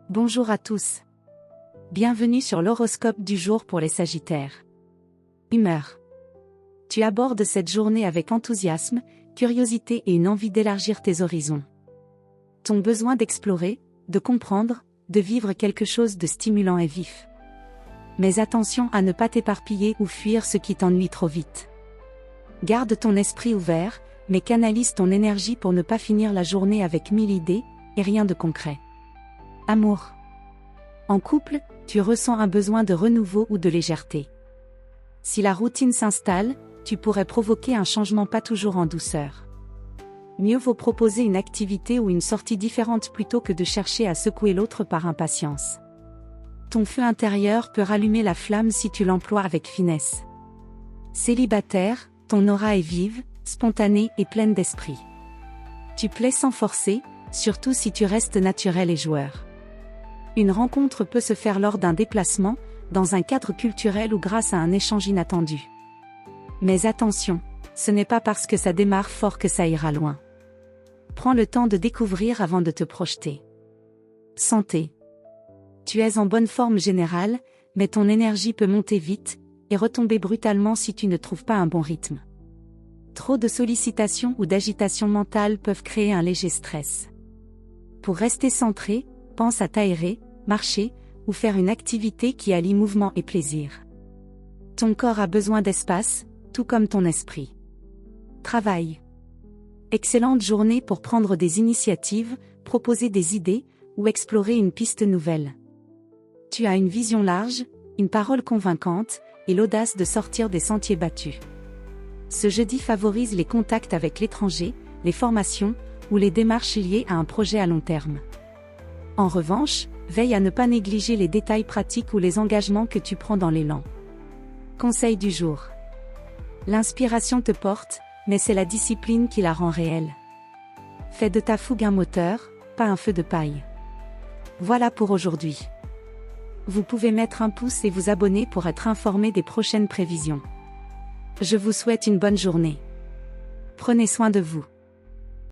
Bonjour à tous. Bienvenue sur l'horoscope du jour pour les Sagittaires. Humeur. Tu abordes cette journée avec enthousiasme, curiosité et une envie d'élargir tes horizons. Ton besoin d'explorer, de comprendre, de vivre quelque chose de stimulant et vif. Mais attention à ne pas t'éparpiller ou fuir ce qui t'ennuie trop vite. Garde ton esprit ouvert, mais canalise ton énergie pour ne pas finir la journée avec 1000 idées, et rien de concret. Amour. En couple, tu ressens un besoin de renouveau ou de légèreté. Si la routine s'installe, tu pourrais provoquer un changement pas toujours en douceur. Mieux vaut proposer une activité ou une sortie différente plutôt que de chercher à secouer l'autre par impatience. Ton feu intérieur peut rallumer la flamme si tu l'emploies avec finesse. Célibataire, ton aura est vive, spontanée et pleine d'esprit. Tu plais sans forcer, surtout si tu restes naturel et joueur. Une rencontre peut se faire lors d'un déplacement, dans un cadre culturel ou grâce à un échange inattendu. Mais attention, ce n'est pas parce que ça démarre fort que ça ira loin. Prends le temps de découvrir avant de te projeter. Santé. Tu es en bonne forme générale, mais ton énergie peut monter vite, et retomber brutalement si tu ne trouves pas un bon rythme. Trop de sollicitations ou d'agitation mentale peuvent créer un léger stress. Pour rester centré, pense à t'aérer, marcher, ou faire une activité qui allie mouvement et plaisir. Ton corps a besoin d'espace, tout comme ton esprit. Travail. Excellente journée pour prendre des initiatives, proposer des idées, ou explorer une piste nouvelle. Tu as une vision large, une parole convaincante, et l'audace de sortir des sentiers battus. Ce jeudi favorise les contacts avec l'étranger, les formations, ou les démarches liées à un projet à long terme. En revanche, veille à ne pas négliger les détails pratiques ou les engagements que tu prends dans l'élan. Conseil du jour. L'inspiration te porte, mais c'est la discipline qui la rend réelle. Fais de ta fougue un moteur, pas un feu de paille. Voilà pour aujourd'hui. Vous pouvez mettre un pouce et vous abonner pour être informé des prochaines prévisions. Je vous souhaite une bonne journée. Prenez soin de vous.